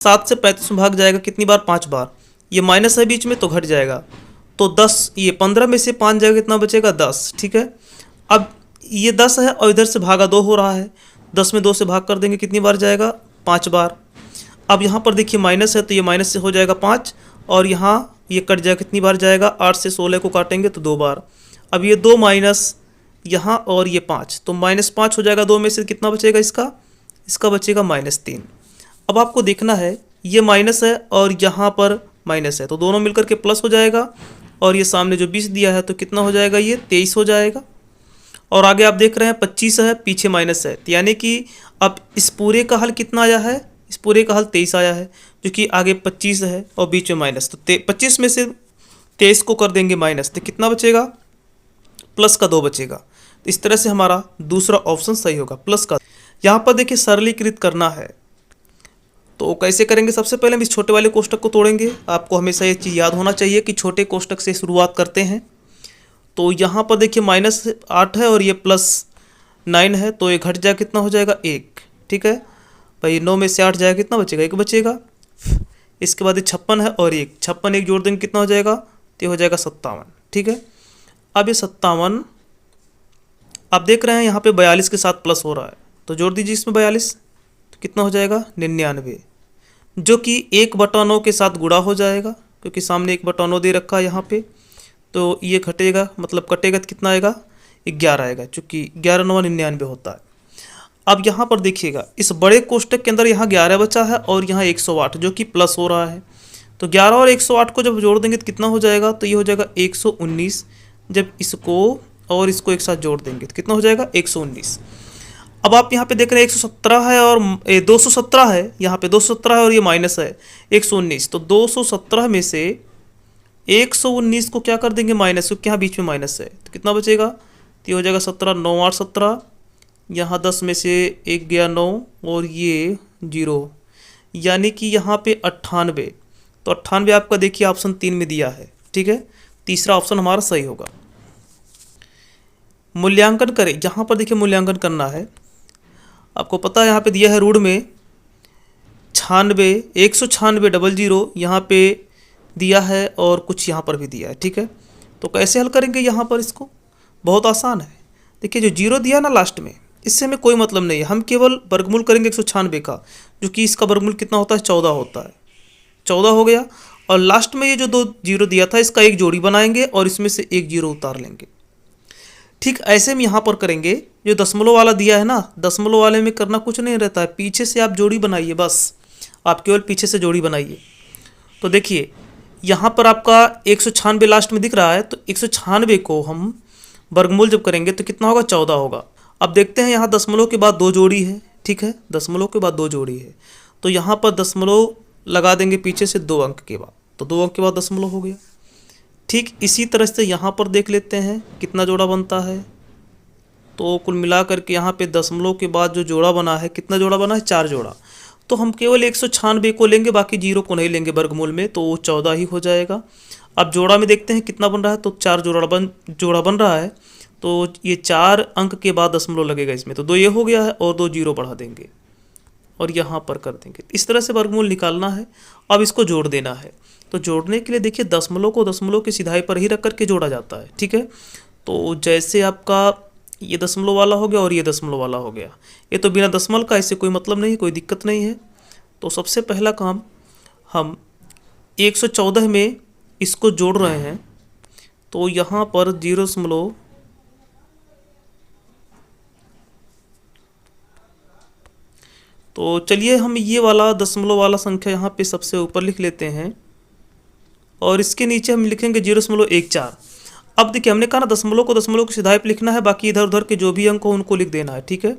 7 से 35 में भाग जाएगा कितनी बार? 5 बार। ये माइनस है बीच में तो घट जाएगा, तो 10, ये 15 में से 5 जाएगा, कितना बचेगा? 10। ठीक है, अब ये 10 है और इधर से भागा 2 हो रहा है, 10 में 2 से भाग कर देंगे, कितनी बार जाएगा? 5 बार। अब यहाँ पर देखिए माइनस है तो ये माइनस से हो जाएगा 5, और यहाँ ये कट जाएगा, कितनी बार जाएगा? 8 से 16 को काटेंगे तो 2 बार। अब ये 2 माइनस यहाँ और ये 5, तो -5 हो जाएगा, 2 में से कितना बचेगा इसका बचेगा -3। अब आपको देखना है ये माइनस है और यहाँ पर माइनस है, तो दोनों मिलकर के प्लस हो जाएगा, और ये सामने जो 20 दिया है तो कितना हो जाएगा? ये 23 हो जाएगा। और आगे आप देख रहे हैं 25 है, पीछे माइनस है, तो यानी कि अब इस पूरे का हल कितना आया है? इस पूरे का हल 23 आया है, क्योंकि आगे 25 है और बीच में माइनस, तो 25 में से 23 को कर देंगे माइनस, तो कितना बचेगा? प्लस का 2 बचेगा। तो इस तरह से हमारा दूसरा ऑप्शन सही होगा, प्लस का। यहाँ पर देखिए सरलीकृत करना है, तो कैसे करेंगे? सबसे पहले हम इस छोटे वाले कोष्टक को तोड़ेंगे। आपको हमेशा ये चीज़ याद होना चाहिए कि छोटे कोष्टक से शुरुआत करते हैं। तो यहाँ पर देखिए -8 है और ये +9 है, तो ये घट जाएगा, कितना हो जाएगा? 1। ठीक है भाई, 9 में से 8 जाएगा, कितना बचेगा? 1 बचेगा। इसके बाद ये 56 है और 1, 56 1 जोड़ देंगे, कितना हो जाएगा? तो हो जाएगा 57। ठीक है, अब ये 57 आप देख रहे हैं यहाँ पे 42 के साथ प्लस हो रहा है, तो जोड़ दीजिए इसमें 42, तो कितना हो जाएगा? 99, जो कि 1/9 के साथ गुणा हो जाएगा, क्योंकि सामने 1/9 दे रखा है यहाँ पे, तो ये घटेगा, मतलब कटेगा तो कितना आएगा? 11 आएगा, चूँकि 11 9 99 होता है। अब यहाँ पर देखिएगा इस बड़े कोष्टक के अंदर यहाँ 11 बचा है और यहाँ 108 जो कि प्लस हो रहा है, तो 11 और 108 को जब जोड़ देंगे तो कितना हो जाएगा? तो ये हो जाएगा 119। जब इसको और इसको एक साथ जोड़ देंगे तो कितना हो जाएगा? 119। अब आप यहाँ पे देख रहे हैं 117 है और 217 है, यहाँ पे 217 है और ये माइनस है 119, तो 217 में से 119 को क्या कर देंगे? माइनस, क्योंकि यहाँ बीच में माइनस है, तो कितना बचेगा? तो ये हो जाएगा 17 9 8 17, यहाँ 10 में से 1 गया 9 और ये 0, यानी कि यहाँ पे 98। तो 98 आपका देखिए ऑप्शन 3 में दिया है। ठीक है, तीसरा ऑप्शन हमारा सही होगा। मूल्यांकन करें, यहाँ पर देखिए मूल्यांकन करना है, आपको पता है यहाँ पे दिया है रूढ़ में 96 196 00 यहाँ पे दिया है और कुछ यहाँ पर भी दिया है। ठीक है, तो कैसे हल करेंगे? यहाँ पर इसको बहुत आसान है। देखिए जो 0 दिया ना लास्ट में, इससे हमें कोई मतलब नहीं है, हम केवल वर्गमूल करेंगे 196 का, जो कि इसका वर्गमूल कितना होता है? 14 होता है, 14 हो गया। और लास्ट में ये जो 2 0 दिया था इसका एक जोड़ी बनाएंगे और इसमें से 1 0 उतार लेंगे। ठीक ऐसे हम यहाँ पर करेंगे, जो दशमलव वाला दिया है ना, दशमलव वाले में करना कुछ नहीं रहता है, पीछे से आप जोड़ी बनाइए, बस आप केवल पीछे से जोड़ी बनाइए। तो देखिए यहाँ पर आपका 196 लास्ट में दिख रहा है, तो 196 को हम वर्गमूल जब करेंगे तो कितना होगा? 14 होगा। अब देखते हैं यहाँ दशमलव के बाद 2 जोड़ी है। ठीक है, दशमलव के बाद 2 जोड़ी है, तो यहाँ पर दशमलव लगा देंगे पीछे से 2 अंक के बाद, तो 2 अंक के बाद दशमलव हो गया। ठीक इसी तरह से यहाँ पर देख लेते हैं कितना जोड़ा बनता है, तो कुल मिला करके यहाँ पे दशमलव के बाद जो जोड़ा बना है, कितना जोड़ा बना है? 4 जोड़ा। तो हम केवल 196 को लेंगे, बाकी 0 को नहीं लेंगे वर्गमूल में, तो वो 14 ही हो जाएगा। अब जोड़ा में देखते हैं कितना बन रहा है, तो 4 जोड़ा बन रहा है, तो ये 4 अंक के बाद दशमलव लगेगा इसमें, तो 2 ये हो गया है और 2 0 बढ़ा देंगे और यहाँ पर कर देंगे। इस तरह से वर्गमूल निकालना है। अब इसको जोड़ देना है, तो जोड़ने के लिए देखिए दशमलव को दशमलव की सिधाई पर ही रख करके जोड़ा जाता है। ठीक है, तो जैसे आपका ये दशमलव वाला हो गया और ये दशमलव वाला हो गया, ये तो बिना दशमलव का, इससे कोई मतलब नहीं, कोई दिक्कत नहीं है। तो सबसे पहला काम हम 114 में इसको जोड़ रहे हैं, तो यहाँ पर 0, तो चलिए हम ये वाला दशमलव वाला संख्या यहाँ पे सबसे ऊपर लिख लेते हैं और इसके नीचे हम लिखेंगे 0.14। अब देखिए हमने कहा ना दशमलव को दशमलव की सिधाई पर लिखना है, बाकी इधर उधर के जो भी अंक हो उनको लिख देना है। ठीक है,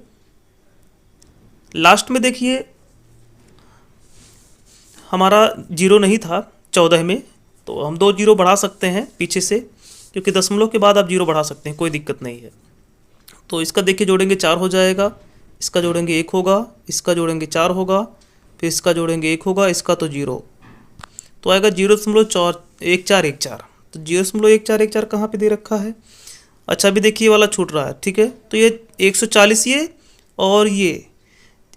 लास्ट में देखिए हमारा 0 नहीं था 14 में, तो हम 2 0 बढ़ा सकते हैं पीछे से, क्योंकि दशमलव के बाद आप 0 बढ़ा सकते हैं, कोई दिक्कत नहीं है। तो इसका देखिए जोड़ेंगे 4 हो जाएगा, इसका जोड़ेंगे 1 होगा, इसका जोड़ेंगे 4 होगा, फिर इसका जोड़ेंगे 1 होगा, इसका तो 0, तो आएगा 0.1414। तो 0.1414 कहाँ पे दे रखा है? अच्छा अभी देखिए वाला छूट रहा है। ठीक है, तो ये 140 ये और ये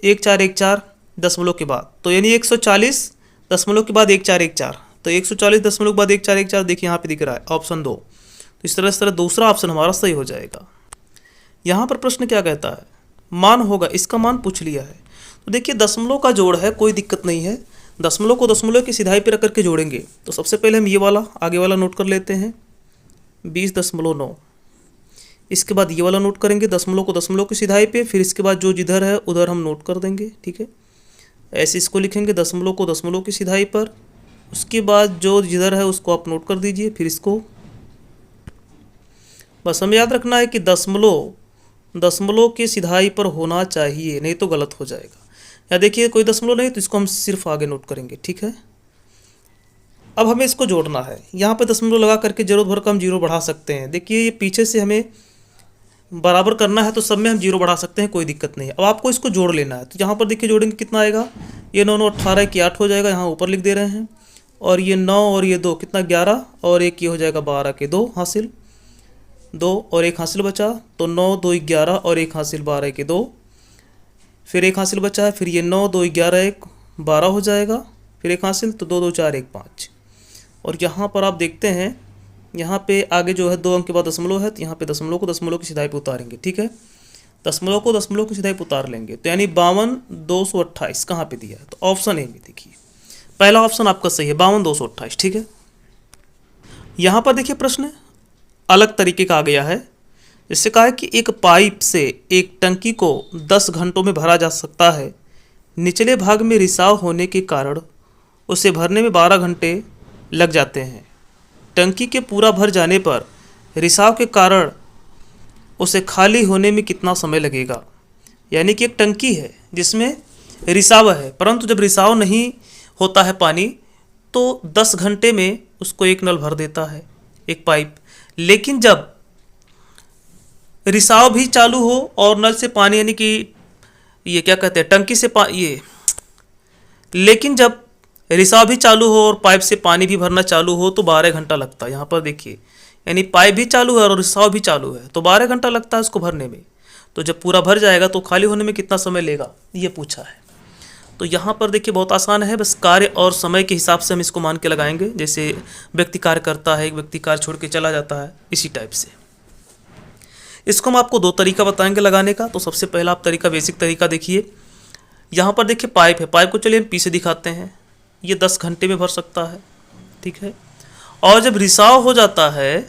1414 दशमलव के बाद, तो यानी 140 दशमलव के बाद 1414, तो 140 दशमलव के बाद 1414 देखिए यहाँ पे दिख रहा है ऑप्शन 2। तो इस तरह दूसरा ऑप्शन हमारा सही हो जाएगा। यहाँ पर प्रश्न क्या कहता है, मान होगा, इसका मान पूछ लिया है। तो देखिए दशमलव का जोड़ है, कोई दिक्कत नहीं है, दशमलव को दशमलव की सिधाई पे रख करके जोड़ेंगे। तो सबसे पहले हम ये वाला आगे वाला नोट कर लेते हैं 20.9, इसके बाद ये वाला नोट करेंगे दशमलव को दशमलव की सिधाई पे, फिर इसके बाद जो जिधर है उधर हम नोट कर देंगे, ठीक है। ऐसे इसको लिखेंगे दशमलव को दशमलव की सिधाई पर, उसके बाद जो जिधर है उसको आप नोट कर दीजिए, फिर इसको बस हमें याद रखना है कि दशमलव के सिधाई पर होना चाहिए, नहीं तो गलत हो जाएगा। या देखिए कोई दशमलव नहीं तो इसको हम सिर्फ आगे नोट करेंगे, ठीक है। अब हमें इसको जोड़ना है, यहाँ पे दशमलव लगा करके जरूरत भर का हम जीरो बढ़ा सकते हैं। देखिए ये पीछे से हमें बराबर करना है तो सब में हम जीरो बढ़ा सकते हैं, कोई दिक्कत नहीं है। अब आपको इसको जोड़ लेना है, तो यहाँ पर देखिए जोड़ेंगे कितना आएगा, ये 9 9 18 की 8 हो जाएगा, यहाँ ऊपर लिख दे रहे हैं, और ये 9 और ये 2 कितना 11, और एक ये हो जाएगा 12 के 2 हासिल, 2 और 1 हासिल बचा, तो 9 2 11 और 1 हासिल 12 के 2, फिर 1 हासिल बचा है, फिर ये 9 2 11 1 12 हो जाएगा, फिर 1 हासिल, तो 2 2 4 1 5। और यहाँ पर आप देखते हैं यहाँ पे आगे जो है 2 अंक के बाद दशमलव है, तो यहाँ पे दशमलव को दशमलव की सिधाई पे उतारेंगे, ठीक है। दशमलव को दशमलव की सिधाई पे उतार लेंगे, तो यानी 52 228 कहाँ पे दिया है, तो ऑप्शन ए में देखिए पहला ऑप्शन आपका सही है, 52 228, ठीक है। यहाँ पर देखिए प्रश्न अलग तरीके का आ गया है। इससे कहा है कि एक पाइप से एक टंकी को 10 घंटों में भरा जा सकता है, निचले भाग में रिसाव होने के कारण उसे भरने में 12 घंटे लग जाते हैं। टंकी के पूरा भर जाने पर रिसाव के कारण उसे खाली होने में कितना समय लगेगा। यानी कि एक टंकी है जिसमें रिसाव है, परंतु जब रिसाव नहीं होता है पानी तो 10 घंटे में उसको एक नल भर देता है एक पाइप। लेकिन जब रिसाव भी चालू हो और नल से पानी यानी कि ये क्या कहते हैं टंकी से लेकिन जब रिसाव भी चालू हो और पाइप से पानी भी भरना चालू हो तो 12 घंटा लगता है। यहाँ पर देखिए यानी पाइप भी चालू है और रिसाव भी चालू है, तो 12 घंटा लगता है उसको भरने में। तो जब पूरा भर जाएगा तो खाली होने में कितना समय लेगा, ये पूछा है। तो यहाँ पर देखिए बहुत आसान है, बस कार्य और समय के हिसाब से हम इसको मान के लगाएंगे। जैसे व्यक्ति कार्य करता है, एक व्यक्ति कार्य छोड़ के चला जाता है, इसी टाइप से। इसको हम आपको 2 तरीका बताएंगे लगाने का। तो सबसे पहला आप तरीका बेसिक तरीका देखिए, यहाँ पर देखिए पाइप है, पाइप को चलिए हम पी से दिखाते हैं। ये 10 घंटे में भर सकता है, ठीक है। और जब रिसाव हो जाता है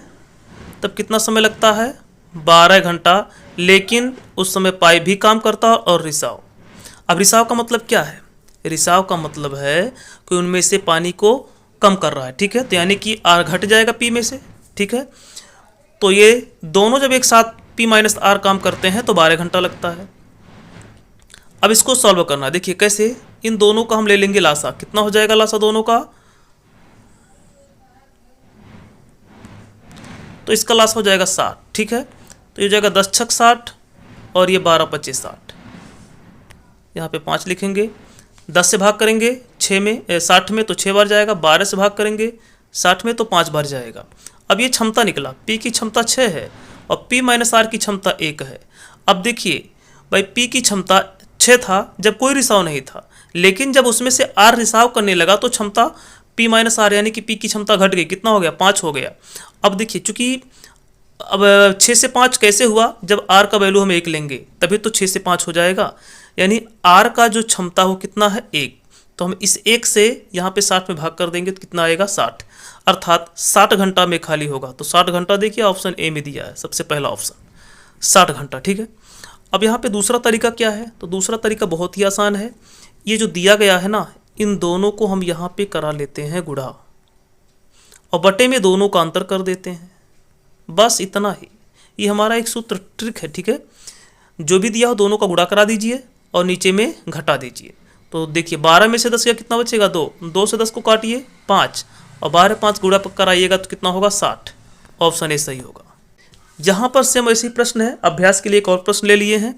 तब कितना समय लगता है, 12 घंटा। लेकिन उस समय पाइप भी काम करता है और रिसाव। अब रिसाव का मतलब क्या है, रिसाव का मतलब है कि उनमें से पानी को कम कर रहा है, ठीक है। तो यानी कि आर घट जाएगा पी में से, ठीक है। तो ये दोनों जब एक साथ पी माइनस आर काम करते हैं तो 12 घंटा लगता है। अब इसको सॉल्व करना, देखिए कैसे, इन दोनों का हम ले लेंगे लासा। कितना हो जाएगा लासा दोनों का, तो इसका लासा हो जाएगा 60, ठीक है। तो ये हो जाएगा 10 छक 60 और ये 12 25 60। यहाँ पे 5 लिखेंगे, 10 से भाग करेंगे 6 में 60 में तो 6 बार जाएगा, 12 से भाग करेंगे 60 में तो 5 बार जाएगा। अब ये क्षमता निकला, पी की क्षमता 6 है और पी माइनस आर की क्षमता 1 है। अब देखिए भाई पी की क्षमता 6 था जब कोई रिसाव नहीं था, लेकिन जब उसमें से आर रिसाव करने लगा तो क्षमता पी माइनस आर यानी कि पी की क्षमता घट गई, कितना हो गया 5 हो गया। अब देखिए चूंकि अब 6 से 5 कैसे हुआ, जब आर का वैल्यू हम 1 लेंगे तभी तो 6 से 5 हो जाएगा। यानी आर का जो क्षमता हो कितना है 1, तो हम इस 1 से यहाँ पे 60 में भाग कर देंगे तो कितना आएगा 60, अर्थात 60 घंटा में खाली होगा। तो 60 घंटा देखिए ऑप्शन ए में दिया है, सबसे पहला ऑप्शन 60 घंटा, ठीक है। अब यहाँ पे दूसरा तरीका क्या है, तो दूसरा तरीका बहुत ही आसान है। ये जो दिया गया है ना, इन दोनों को हम यहाँ पे करा लेते हैं गुणा और बटे में दोनों का अंतर कर देते हैं, बस इतना ही। ये हमारा एक सूत्र ट्रिक है, ठीक है। जो भी दिया हो दोनों का गुणा करा दीजिए और नीचे में घटा दीजिए। तो देखिए 12 में से 10 का कितना बचेगा 2, 2 से 10 को काटिए 5 और 12 5 गुणा कराइएगा तो कितना होगा 60, ऑप्शन ए सही होगा। यहाँ पर सेम ऐसे ही प्रश्न है, अभ्यास के लिए एक और प्रश्न ले लिए हैं।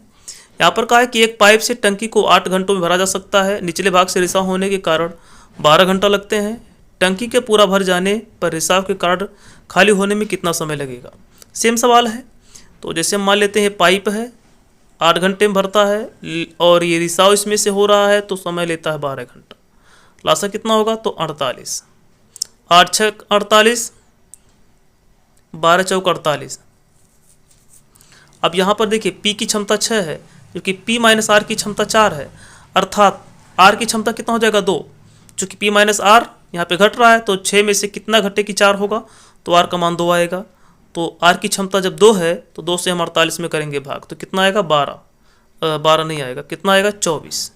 यहाँ पर कहा है कि एक पाइप से टंकी को 8 घंटों में भरा जा सकता है, निचले भाग से रिसाव होने के कारण 12 घंटा लगते हैं। टंकी के पूरा भर जाने पर रिसाव के कारण खाली होने में कितना समय लगेगा। सेम सवाल है। तो जैसे हम मान लेते हैं पाइप है, 8 घंटे में भरता है और ये रिसाव इसमें से हो रहा है तो समय लेता है 12 घंटा। लासा कितना होगा तो 48, 8 6 48, 12 चौक 48। अब यहाँ पर देखिए P की क्षमता 6 है क्योंकि P माइनस आर की क्षमता 4 है, अर्थात R की क्षमता कितना हो जाएगा 2। चूँकि P माइनस आर यहाँ पे घट रहा है तो 6 में से कितना घटे कि 4 होगा, तो R का मान 2 आएगा। तो R की क्षमता जब 2 है तो 2 से हम 48 में करेंगे भाग, तो कितना आएगा 12 नहीं आएगा, कितना आएगा 24,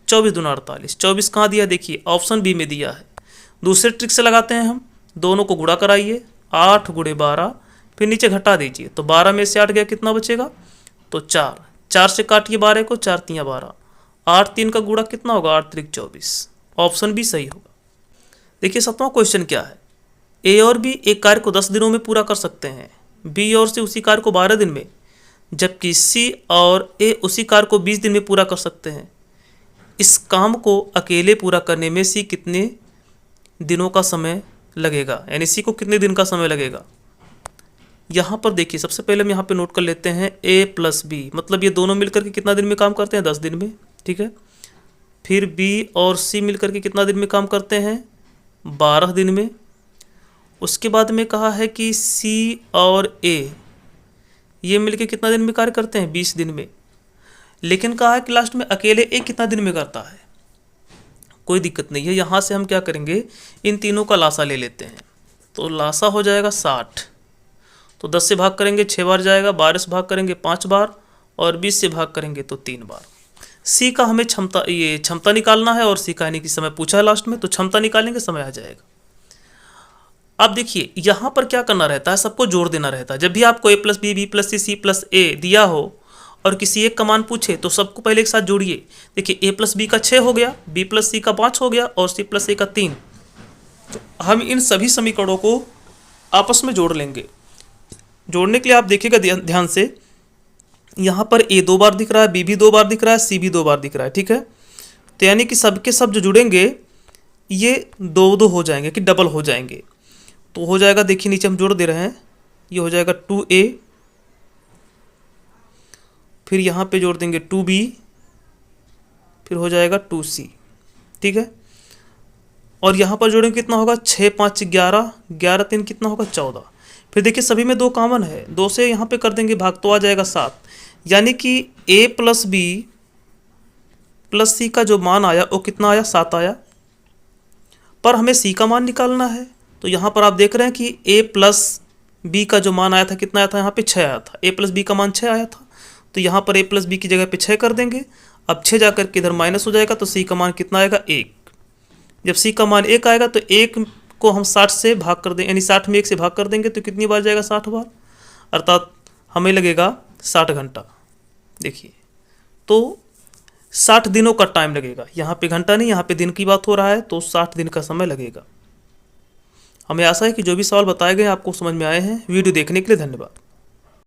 24 दूना 48। 24 कहाँ दिया देखिए ऑप्शन बी में दिया है। दूसरे ट्रिक से लगाते हैं हम, दोनों को गुणा कराइए, 8 गुणे 12, फिर नीचे घटा दीजिए, तो 12 में से 8 गया कितना बचेगा तो 4, 4 से काटिए 12 को, 4 3 12, 8 3 का गुणा कितना होगा 8 3 24, ऑप्शन बी सही होगा। देखिए 7वां क्वेश्चन क्या है, ए और बी एक कार्य को 10 दिनों में पूरा कर सकते हैं, बी और सी उसी कार्य को 12 दिन में, जबकि सी और ए उसी कार्य को 20 दिन में पूरा कर सकते हैं। इस काम को अकेले पूरा करने में सी कितने दिनों का समय लगेगा, यानी सी को कितने दिन का समय लगेगा। यहाँ पर देखिए सबसे पहले हम यहाँ पे नोट कर लेते हैं ए प्लस बी, मतलब ये दोनों मिलकर के कितना दिन में काम करते हैं 10 दिन में, ठीक है। फिर बी और सी मिलकर के कितना दिन में काम करते हैं 12 दिन में। उसके बाद में कहा है कि सी और ए ये मिलकर कितना दिन में कार्य करते हैं 20 दिन में, लेकिन कहा है कि लास्ट में अकेले ए कितना दिन में करता है। कोई दिक्कत नहीं है, यहाँ से हम क्या करेंगे इन तीनों का लासा ले लेते हैं, तो लासा हो जाएगा 60, तो 10 से भाग करेंगे 6 बार जाएगा, 12 से भाग करेंगे 5 बार और 20 से भाग करेंगे तो 3 बार। सी का हमें क्षमता निकालना है और सी का यानी कि समय पूछा है लास्ट में, तो क्षमता निकालेंगे समय आ जाएगा। अब देखिए यहाँ पर क्या करना रहता है, सबको जोड़ देना रहता है। जब भी आपको ए प्लस बी, बी प्लस सी, सी प्लस ए दिया हो और किसी एक का मान पूछे तो सबको पहले एक साथ जोड़िए। देखिए ए प्लस बी का 6 हो गया, बी प्लस सी का 5 हो गया और सी प्लस ए का 3। तो हम इन सभी समीकरणों को आपस में जोड़ लेंगे। जोड़ने के लिए आप देखिएगा ध्यान से, यहाँ पर ए 2 बार दिख रहा है, बी भी 2 बार दिख रहा है, सी भी 2 बार दिख रहा है, ठीक है। तो यानी कि सबके सब जो जुड़ेंगे ये 2 हो जाएंगे कि डबल हो जाएंगे। तो हो जाएगा, देखिए नीचे हम जोड़ दे रहे हैं, ये हो जाएगा 2a, फिर यहाँ पे जोड़ देंगे 2b, फिर हो जाएगा 2c, ठीक है। और यहाँ पर जोड़ेंगे कितना होगा 6 5 11, 11 3 कितना होगा 14। फिर देखिए सभी में 2 कॉमन है, 2 से यहाँ पे कर देंगे भाग तो आ जाएगा 7। यानी कि a प्लस बी प्लस सी का जो मान आया वो कितना आया 7 आया, पर हमें सी का मान निकालना है। तो यहाँ पर आप देख रहे हैं कि a प्लस बी का जो मान आया था कितना आया था, यहाँ पे 6 आया था, a प्लस बी का मान 6 आया था, तो यहाँ पर a प्लस बी की जगह पे 6 कर देंगे। अब 6 जाकर के इधर माइनस हो जाएगा तो c का मान कितना आएगा 1। जब c का मान 1 आएगा तो 1 को हम 60 से भाग कर देंगे, यानी 60 में 1 से भाग कर देंगे तो कितनी बार जाएगा 60 बार, अर्थात हमें लगेगा 60 घंटा। देखिए तो 60 दिनों का टाइम लगेगा, यहाँ पे घंटा नहीं, यहाँ पे दिन की बात हो रहा है, तो 60 दिन का समय लगेगा। हमें आशा है कि जो भी सवाल बताए गए आपको समझ में आए हैं। वीडियो देखने के लिए धन्यवाद।